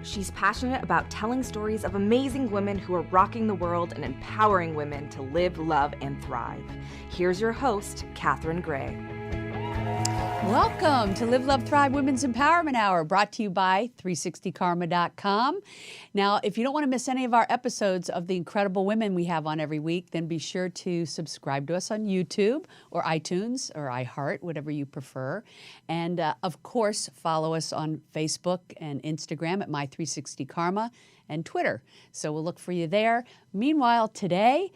She's passionate about telling stories of amazing women who are rocking the world and empowering women to live, love, and thrive. Here's your host, Katherine Gray. Welcome to Live, Love, Thrive Women's Empowerment Hour, brought to you by 360karma.com. Now, if you don't want to miss any of our episodes of the incredible women we have on every week, then be sure to subscribe to us on YouTube or iTunes or iHeart, whatever you prefer. And of course, follow us on Facebook and Instagram at My360Karma and Twitter. So we'll look for you there. Meanwhile, today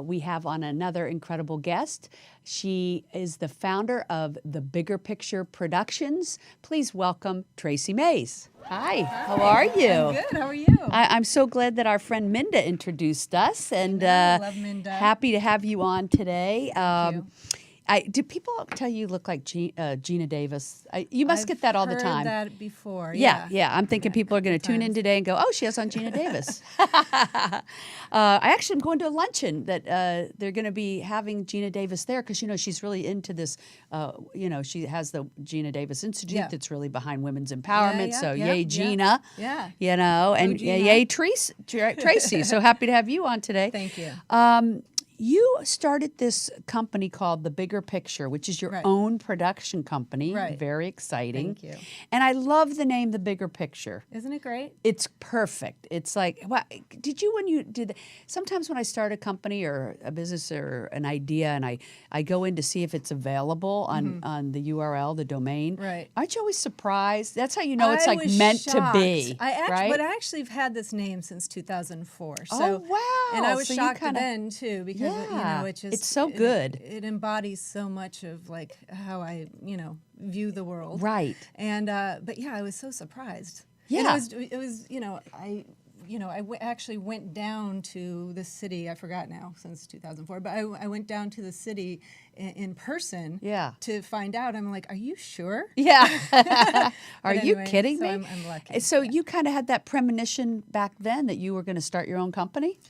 we have on another incredible guest. She is the founder of The Bigger Picture Productions. Please welcome Tracy Mays. Hi, how are you? I'm good, how are you? I'm so glad that our friend Minda introduced us, and love Minda. Happy to have you on today. Thank you. Do people tell you look like Gina Davis? You must get that all the time. I've heard that before. Yeah. I'm thinking people are going to tune in today and go, "Oh, she has on Gina Davis." I actually am going to a luncheon that they're going to be having Gina Davis there because she's really into this. She has the Gina Davis Institute that's really behind women's empowerment. Yay, Gina. Yeah. And yay, Tracy. So happy to have you on today. Thank you. You started this company called The Bigger Picture, which is your own production company. Right. Very exciting. Thank you. And I love the name The Bigger Picture. Isn't it great? It's perfect. It's like, when you did, sometimes when I start a company or a business or an idea and I go in to see if it's available on the URL, the domain. Right. Aren't you always surprised? That's how you know it's like was meant shocked. to be. But I actually have had this name since 2004. So, oh, wow. And I was So shocked then too because it's so good. It embodies so much of like how I view the world. Right. And but yeah, I was so surprised. Yeah. And it was I actually went down to the city. I forgot now since 2004, but I went down to the city in person. Yeah. To find out. I'm like, are you sure? Yeah. Are you kidding me? I'm lucky. So you kind of had that premonition back then that you were going to start your own company?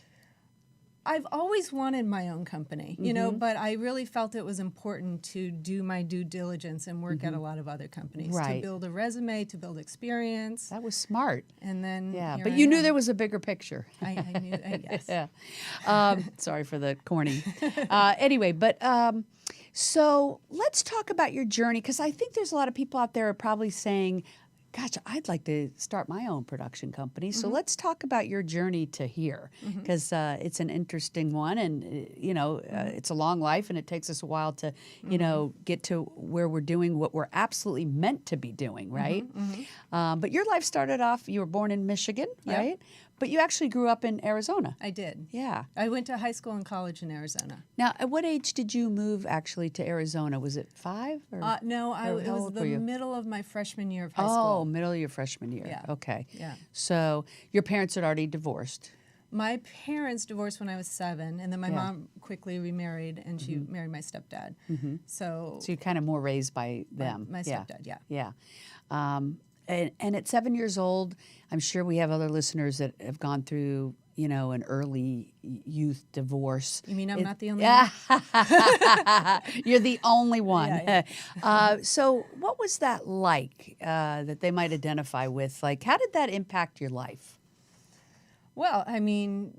I've always wanted my own company, but I really felt it was important to do my due diligence and work at a lot of other companies to build a resume, to build experience. That was smart. And then but you knew there was a bigger picture. I knew, yes. Yeah. Sorry for the corny. Anyway, but so let's talk about your journey because I think there's a lot of people out there are probably saying, gosh, I'd like to start my own production company. So let's talk about your journey to here because it's an interesting one and, it's a long life and it takes us a while to, get to where we're doing what we're absolutely meant to be doing, right? But your life started off, you were born in Michigan, right? But you actually grew up in Arizona. I did. Yeah. I went to high school and college in Arizona. Now, at what age did you move actually to Arizona? Was it 5? Or, no, it was the middle of my freshman year of high school. Oh, middle of your freshman year. Yeah. Okay. Yeah. So your parents had already divorced. My parents divorced when I was 7, and then my mom quickly remarried, and she married my stepdad. So you're kind of more raised by them. My stepdad, yeah. Yeah. And at 7 years old, I'm sure we have other listeners that have gone through, an early youth divorce. You mean I'm not the only one? You're the only one. Yeah. So what was that like that they might identify with? Like, how did that impact your life? Well, I mean,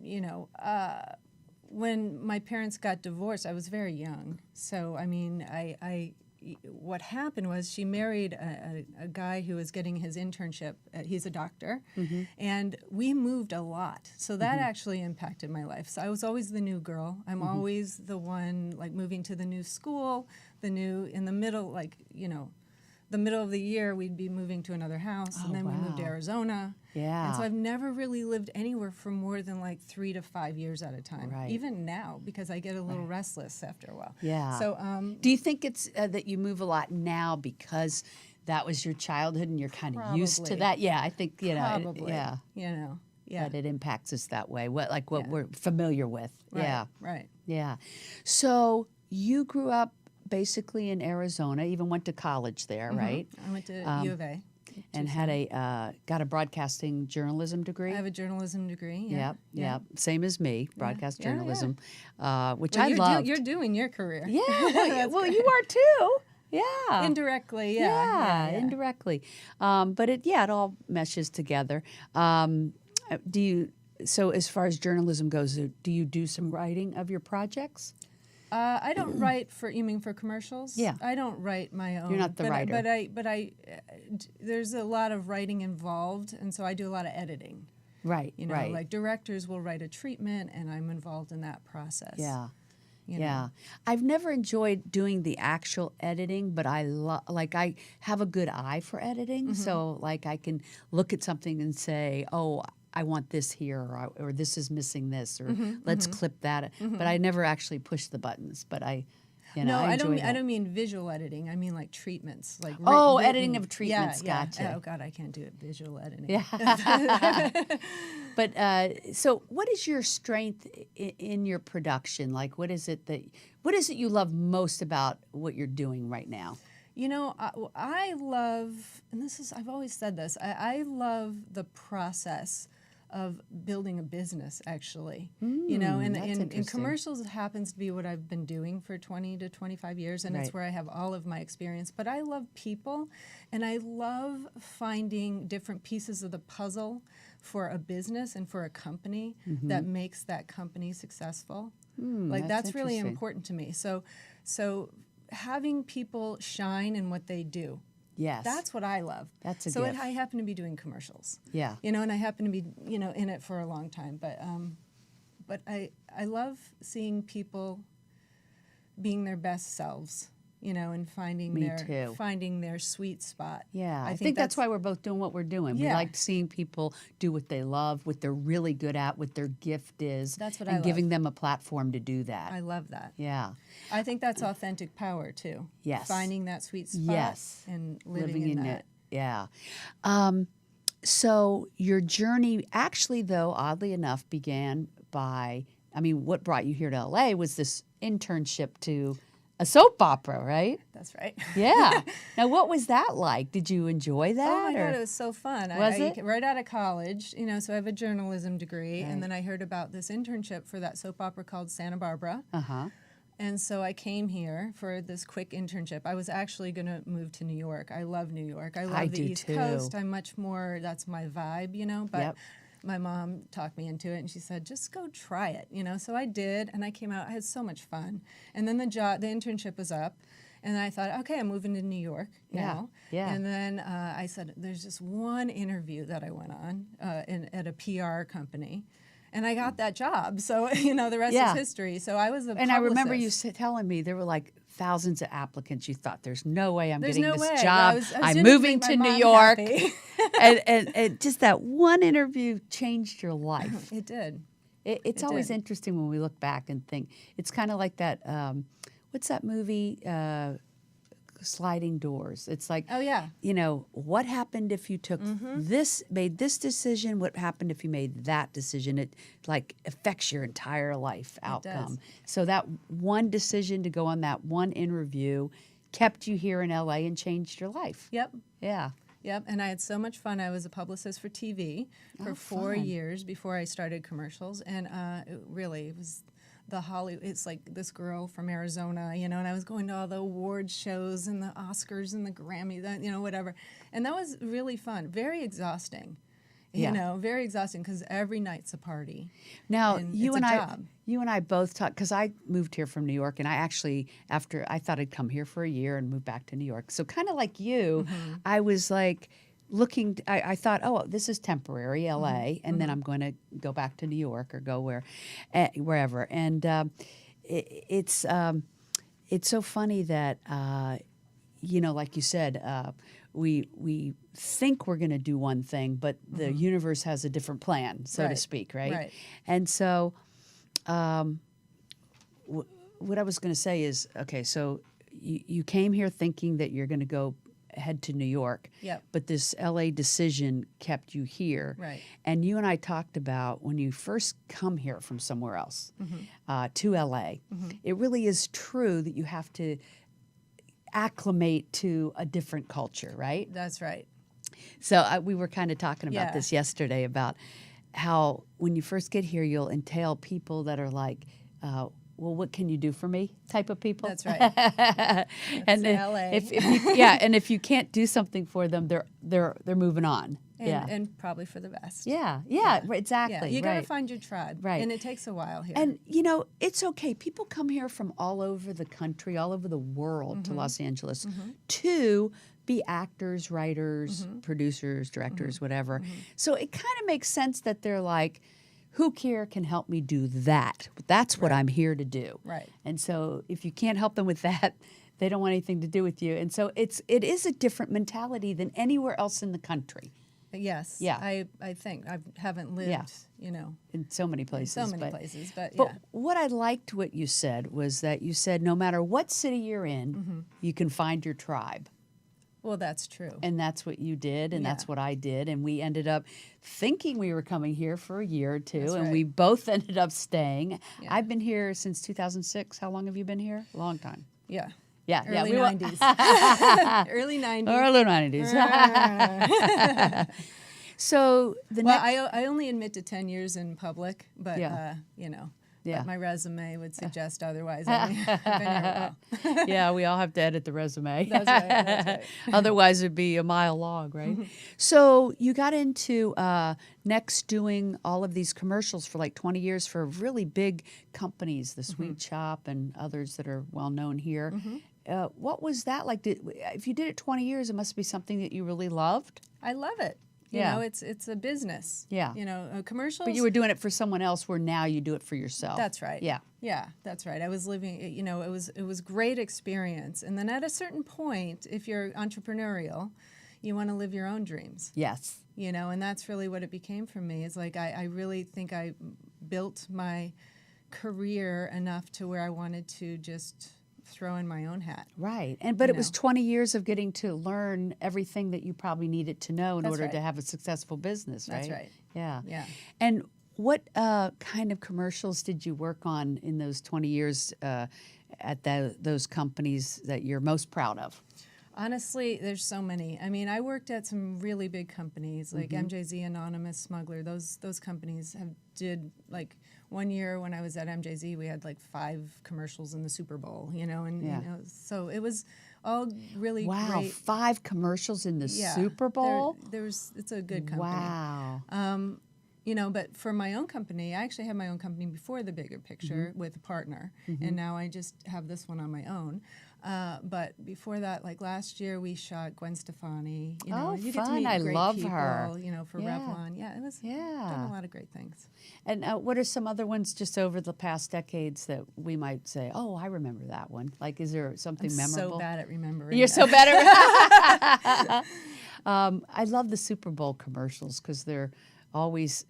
when my parents got divorced, I was very young. So, I mean, what happened was she married a guy who was getting his internship. He's a doctor. And we moved a lot. So that actually impacted my life. So I was always the new girl. I'm always the one, like, moving to the new school, in the middle, the middle of the year, we'd be moving to another house, and then we moved to Arizona. Yeah. And so I've never really lived anywhere for more than like 3 to 5 years at a time. Right. Even now, because I get a little restless after a while. Yeah. So, do you think it's that you move a lot now because that was your childhood and you're kind of used to that? Yeah, I think probably. Yeah. Yeah. That it impacts us that way. What we're familiar with. Right. Yeah. Right. Yeah. So you grew up basically in Arizona, even went to college there, right? I went to U of A. And had got a broadcasting journalism degree. I have a journalism degree. Yeah. Same as me, broadcast journalism, which well, I loved. You're doing your career. Yeah, well, you are too. Yeah. Indirectly, Yeah, indirectly. But it all meshes together. So as far as journalism goes, do you do some writing of your projects? I don't write for, you mean for commercials? Yeah. I don't write my own. You're not the writer. There's a lot of writing involved, and so I do a lot of editing. Right, You know, right. like directors will write a treatment, and I'm involved in that process. Yeah. You Yeah. know. I've never enjoyed doing the actual editing, but I have a good eye for editing. So like I can look at something and say, oh, I want this here, or this is missing this, or let's clip that. But I never actually push the buttons, but I enjoy that. I don't mean visual editing. I mean like treatments, like editing of treatments. Yeah, Gotcha. yeah. Oh God, I can't do it. Visual editing. Yeah. But so, what is your strength in your production? Like, what is it you love most about what you're doing right now? You know, I love, and I've always said this. I love the process of building a business, actually. You know, and in commercials, it happens to be what I've been doing for 20 to 25 years, and it's where I have all of my experience. But I love people, and I love finding different pieces of the puzzle for a business and for a company that makes that company successful. Like that's really important to me. So having people shine in what they do. Yes. That's what I love. That's a so gift. I happen to be doing commercials. Yeah. You know, and I happen to be, you know, in it for a long time. But I love seeing people being their best selves, you know, and finding their sweet spot. Yeah. I think that's why we're both doing what we're doing. Yeah. We like seeing people do what they love, what they're really good at, what their gift is. That's what I and love. giving them a platform to do that. I love that. Yeah. I think that's authentic power too. Yes. Finding that sweet spot and living in that. it. Yeah. So your journey actually, though, oddly enough, began by, what brought you here to LA was this internship to a soap opera, right? That's right. Yeah. Now, what was that like? Did you enjoy that? Oh my God, it was so fun. Was it? Right out of college, you know, so I have a journalism degree, and then I heard about this internship for that soap opera called Santa Barbara. Uh-huh. And so I came here for this quick internship. I was actually going to move to New York. I love New York. I love the East Coast. I'm much more, that's my vibe, you know, but my mom talked me into it, and she said, just go try it, you know. So I did, and I came out. I had so much fun. And then the internship was up, and I thought, okay, I'm moving to New York now. Yeah. And then I said, there's just one interview that I went on at a PR company. And I got that job. So, you know, the rest is history. So I was a publicist. I remember you telling me there were like thousands of applicants. You thought, there's no way I'm getting this job. I'm moving to New York. and just that one interview changed your life. It did. It's always interesting when we look back and think. It's kind of like that, what's that movie? Sliding Doors. It's like, you know, what happened if you took made this decision? What happened if you made that decision? It like affects your entire life outcome. So that one decision to go on that one interview kept you here in LA and changed your life. Yep. Yeah. Yep, and I had so much fun. I was a publicist for TV for 4 years before I started commercials, and it was the Hollywood. It's like this girl from Arizona, you know, and I was going to all the award shows and the Oscars and the Grammys, you know, whatever. And that was really fun. Very exhausting. You know, very exhausting because every night's a party. Now, you and I both talked, because I moved here from New York, and I actually, after I thought I'd come here for a year and move back to New York. So kind of like you, I was like looking, I thought, oh, this is temporary, LA, and then I'm going to go back to New York or go wherever. And it's so funny that, you know, like you said, we think we're going to do one thing, but the universe has a different plan, so to speak, right? And so what I was going to say is, okay, so you came here thinking that you're going to head to New York, but this LA decision kept you here. Right. And you and I talked about when you first come here from somewhere else to LA, it really is true that you have to acclimate to a different culture, right? That's right. So we were kind of talking about this yesterday, about how when you first get here, you'll entail people that are like well, what can you do for me type of people. That's right. And LA. if you, yeah, and if you can't do something for them, they're moving on. And probably for the best. Yeah, right, exactly. Yeah, you got to right. find your tribe. Right. And it takes a while here. And, it's okay. People come here from all over the country, all over the world to Los Angeles to be actors, writers, producers, directors, whatever. So it kind of makes sense that they're like, who here can help me do that? That's what I'm here to do. Right. And so if you can't help them with that, they don't want anything to do with you. And so it is a different mentality than anywhere else in the country. Yes. Yeah. I think I haven't lived, In so many places. But But what I liked what you said was that you said no matter what city you're in, you can find your tribe. Well, that's true. And that's what you did, and that's what I did. And we ended up thinking we were coming here for a year or two, and we both ended up staying. Yeah. I've been here since 2006. How long have you been here? A long time. Yeah. Yeah, Early 90s. Early 90s. Early 90s. So I only admit to 10 years in public, but Yeah. But my resume would suggest otherwise. I've been here a while. Yeah, we all have to edit the resume. That's right. Otherwise, it'd be a mile long, right? So you got into next doing all of these commercials for like 20 years for really big companies, the Sweet Shop and others that are well known here. What was that like? If you did it 20 years, it must be something that you really loved. I love it. You know, it's a business. Yeah. Commercials. But you were doing it for someone else where now you do it for yourself. That's right. Yeah. Yeah, that's right. I was living, it was great experience. And then at a certain point, if you're entrepreneurial, you want to live your own dreams. Yes. And that's really what it became for me. It's like I really think I built my career enough to where I wanted to just throw in my own hat. Right. But it was 20 years of getting to learn everything that you probably needed to know in order to have a successful business, right? That's right. Yeah. Yeah. And what kind of commercials did you work on in those 20 years at those companies that you're most proud of? Honestly, there's so many. I mean, I worked at some really big companies like MJZ, Anonymous, Smuggler. Those companies did like 1 year when I was at MJZ, we had like 5 commercials in the Super Bowl, so it was all really great. Wow, 5 commercials in the Super Bowl? It's a good company. Wow. But for my own company, I actually had my own company before the Bigger Picture with a partner, and now I just have this one on my own. But before that, like last year, we shot Gwen Stefani. You fun! get to meet I great love people, her. For Revlon. Yeah, it was done a lot of great things. And what are some other ones just over the past decades that we might say, oh, I remember that one? Like, is there something memorable? So bad at remembering. You're so bad at I love the Super Bowl commercials because they're always,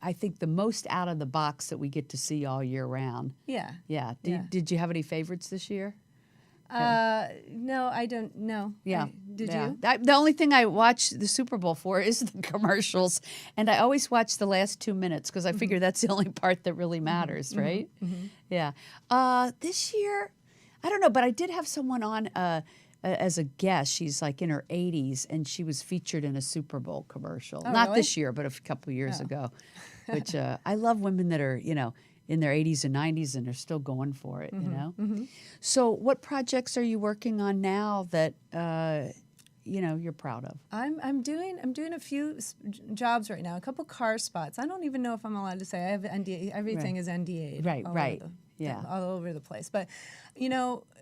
I think, the most out of the box that we get to see all year round. Yeah. Yeah. Did you have any favorites this year? No, I don't know. Yeah. Did you? The only thing I watch the Super Bowl for is the commercials, and I always watch the last 2 minutes because I figure that's the only part that really matters, right? Yeah. This year, I don't know, but I did have someone on as a guest. She's like in her 80s, and she was featured in a Super Bowl commercial. Oh, Not really? this year, but a couple years ago. Which I love women that are, in their 80s and 90s and are still going for it, So what projects are you working on now that you're proud of? I'm doing a few jobs right now, a couple car spots. I don't even know if I'm allowed to say. I have NDA. Everything is NDA'd. Right. All over the place. But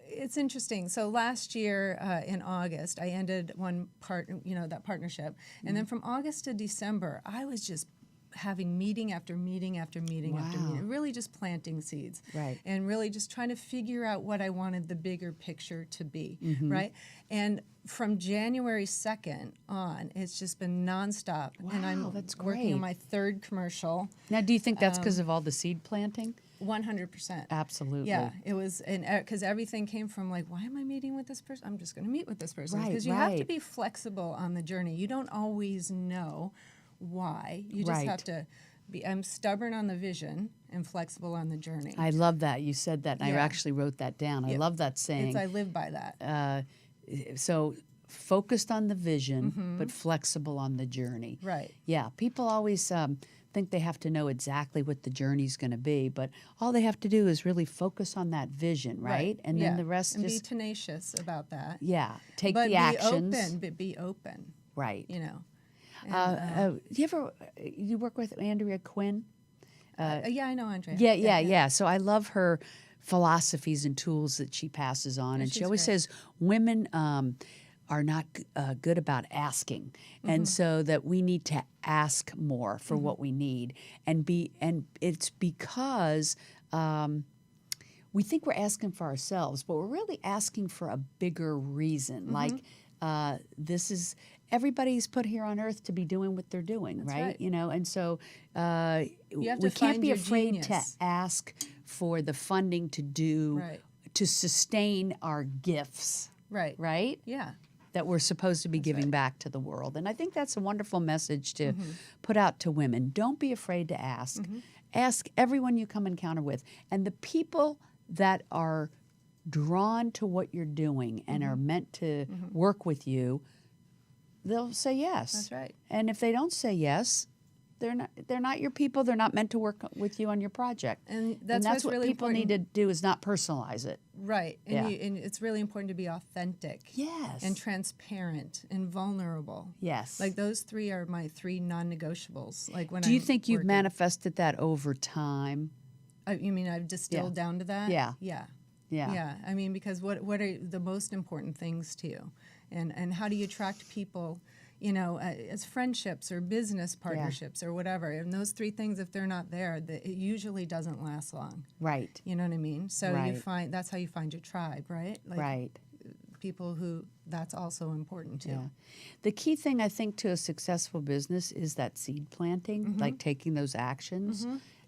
it's interesting. So last year in August, I ended that partnership, and then from August to December, I was just having meeting after meeting after meeting after meeting, really just planting seeds, right? And really just trying to figure out what I wanted the bigger picture to be, right? And from January 2nd on, it's just been nonstop. Wow, and I'm that's working on great. my 3rd commercial. Now, do you think that's because of all the seed planting? 100%. Absolutely. Yeah, it was, and because everything came from like, why am I meeting with this person? I'm just going to meet with this person. Right, Because you have to be flexible on the journey. You don't always know why. You just have to be. I'm stubborn on the vision and flexible on the journey. I love that. You said that, and I actually wrote that down. I love that saying. I live by that. So focused on the vision, but flexible on the journey. Right. Yeah, people always think they have to know exactly what the journey's going to be, but all they have to do is really focus on that vision, right? And then the rest and just be tenacious about that. take But the actions. but be open. Right. You know. You work with Andrea Quinn? Yeah, I know Andrea. Yeah. So I love her philosophies and tools that she passes on, and she she's always great. says women are not good about asking, and so that we need to ask more for what we need, and it's because we think we're asking for ourselves, but we're really asking for a bigger reason. Like this is everybody's put here on earth to be doing what they're doing, right? You know, and so have we to can't find be your afraid genius. to ask for the funding to do to sustain our gifts, right? Yeah. That we're supposed to be giving back to the world. And I think that's a wonderful message to put out to women. Don't be afraid to ask. Ask everyone you come encounter with. And the people that are drawn to what you're doing and are meant to work with you, they'll say yes. That's right. And if they don't say yes, they're not your people. They're not meant to work with you on your project. And that's what really people need to do is not personalize it. Right. And, and it's really important to be authentic. Yes. And transparent and vulnerable. Yes. Like those three are my three non-negotiables. Like when Do you think you've manifested that over time? You mean I've distilled down to that? Yeah. Yeah. Yeah. Yeah. I mean, because what are the most important things to you? And how do you attract people, you know, as friendships or business partnerships or whatever? And those three things, if they're not there, it usually doesn't last long. Right. You know what I mean? So Right. you find that's how you find your tribe, right? Like Right. people who that's also important too. Yeah. The key thing I think to a successful business is that seed planting, like taking those actions.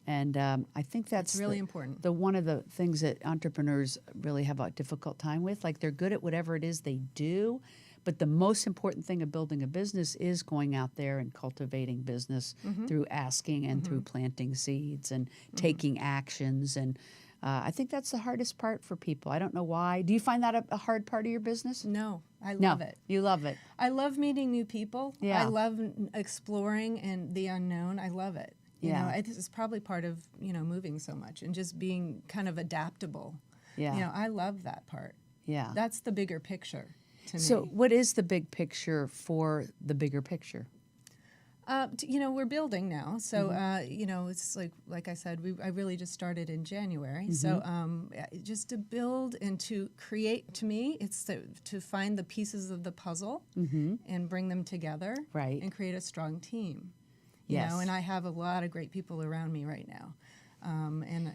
And I think that's It's really important. The one of the things that entrepreneurs really have a difficult time with. Like they're good at whatever it is they do, but the most important thing of building a business is going out there and cultivating business through asking and through planting seeds and taking actions. And I think that's the hardest part for people. I don't know why. Do you find that a hard part of your business? No, I love it. You love it. I love meeting new people. Yeah. I love exploring and the unknown. I love it. You know, this is probably part of, you know, moving so much and just being kind of adaptable. Yeah. You know, I love that part. Yeah. That's the bigger picture to So me. what is the big picture for the bigger picture? You know, we're building now. So, you know, it's like I said, I really just started in January. So just to build and to create, to me, it's to find the pieces of the puzzle and bring them together and create a strong team. You know, and I have a lot of great people around me right now. And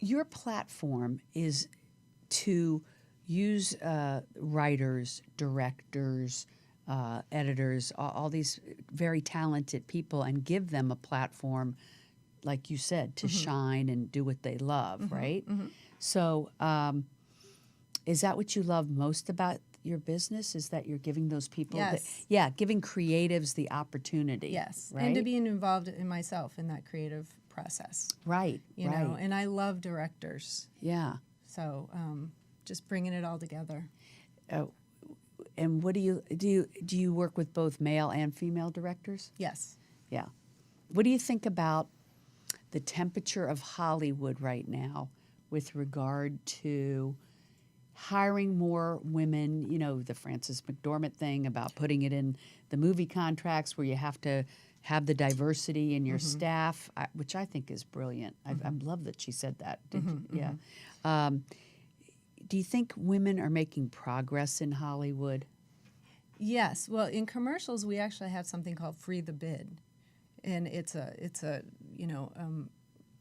your platform is to use writers, directors, editors, all these very talented people and give them a platform, like you said, to shine and do what they love, right? So is that what you love most about your business, is that you're giving those people, giving creatives the opportunity. Yes, right? and to being involved in myself in that creative process. Right, You know, and I love directors. Yeah. So just bringing it all together. And what do you work with both male and female directors? Yes. Yeah. What do you think about the temperature of Hollywood right now with regard to hiring more women? You know, the Frances McDormand thing about putting it in the movie contracts where you have to have the diversity in your staff, which I think is brilliant. I love that she said that. Yeah. Do you think women are making progress in Hollywood? Yes. Well, in commercials, we actually have something called Free the Bid, and it's you know,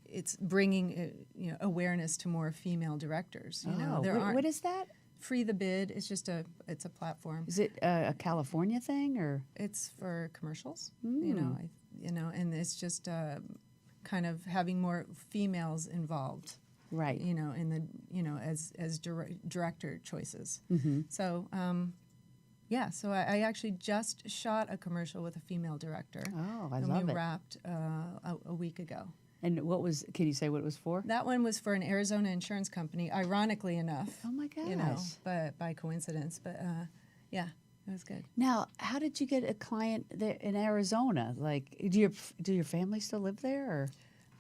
it's bringing you know, awareness to more female directors. You know, what is that? Free the Bid is just it's a platform. Is it a California thing or? It's for commercials. You know, and it's just kind of having more females involved. Right. You know, in the as director choices. So so I actually just shot a commercial with a female director. Oh, I and love we it. wrapped a week ago. And can you say what it was for? That one was for an Arizona insurance company, ironically enough. Oh my gosh. You know, but by coincidence. But Yeah, it was good. Now, how did you get a client there in Arizona? Like, do your family still live there? Or?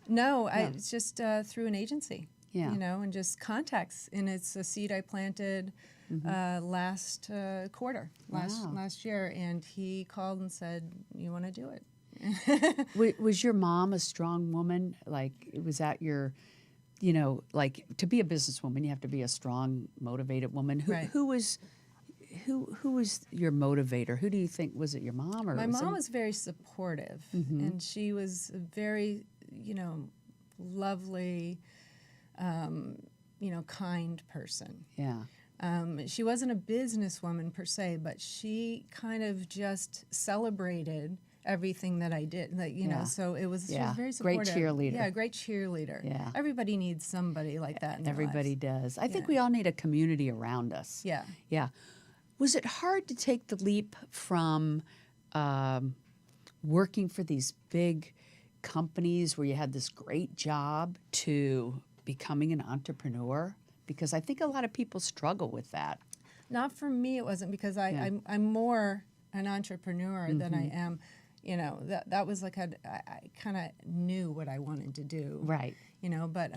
No, it's just through an agency. Yeah. You know, and just contacts. And it's a seed I planted last quarter, last year. And he called and said, "You want to do it?" Was your mom a strong woman? Like, was that your, you know, like to be a businesswoman, you have to be a strong, motivated woman. Who was your motivator? Who do you think, was it your mom or? My mom was very supportive, and she was a very, you know, lovely, you know, kind person. Yeah. She wasn't a businesswoman per se, but she kind of just celebrated everything that I did. Like, you know, so it was, she was very supportive. Great cheerleader. Yeah, great cheerleader. Yeah. Everybody needs somebody like that in their Everybody lives. does. I think we all need a community around us. Yeah. Yeah. Was it hard to take the leap from working for these big companies where you had this great job to becoming an entrepreneur? Because I think a lot of people struggle with that. Not for me, it wasn't, because I'm more an entrepreneur than I am. You know, that was like I kind of knew what I wanted to do. Right. You know, but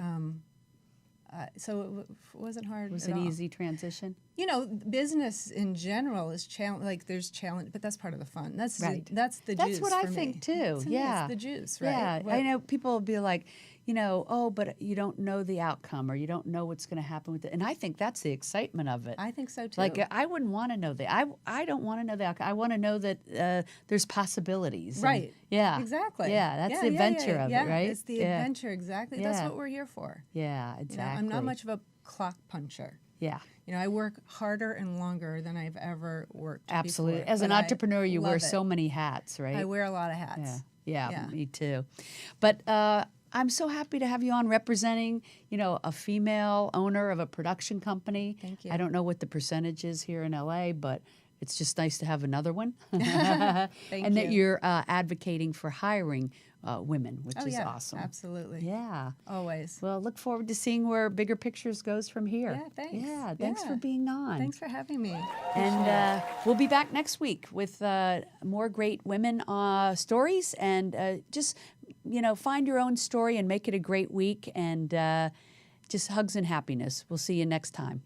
so it wasn't hard. Was at it an all. easy transition? You know, business in general is challenge. Like there's challenge, but that's part of the fun. That's Right. That's the That's juice. what I for think me. too. To me, Yeah. it's the juice, right? Yeah, What- I know people will be like, you know, oh, but you don't know the outcome or you don't know what's going to happen with it. And I think that's the excitement of it. I think so too. Like I wouldn't want to know that. I don't want to know the outcome. I want to know that there's possibilities. And- right. yeah. Exactly. Yeah, that's the adventure of it, right? It's the Yeah. adventure, exactly. Yeah. That's what we're here for. Yeah, You know, exactly. I'm not much of a clock puncher. Yeah, You know, I work harder and longer than I've ever worked absolutely. before, As an but I entrepreneur, you wear love so it. many hats, right? I wear a lot of hats. Yeah, Yeah. me too. But I'm so happy to have you on representing, you know, a female owner of a production company. Thank you. I don't know what the percentage is here in LA, but it's just nice to have another one. Thank and that you. you're advocating for hiring women, which Oh is yeah, awesome. absolutely. Yeah. Always. Well, look forward to seeing where Bigger Pictures goes from here. Yeah, thanks. Yeah, thanks for Yeah. being on. Thanks for having me. And we'll be back next week with more great women stories. And just, you know, find your own story and make it a great week. And just hugs and happiness. We'll see you next time.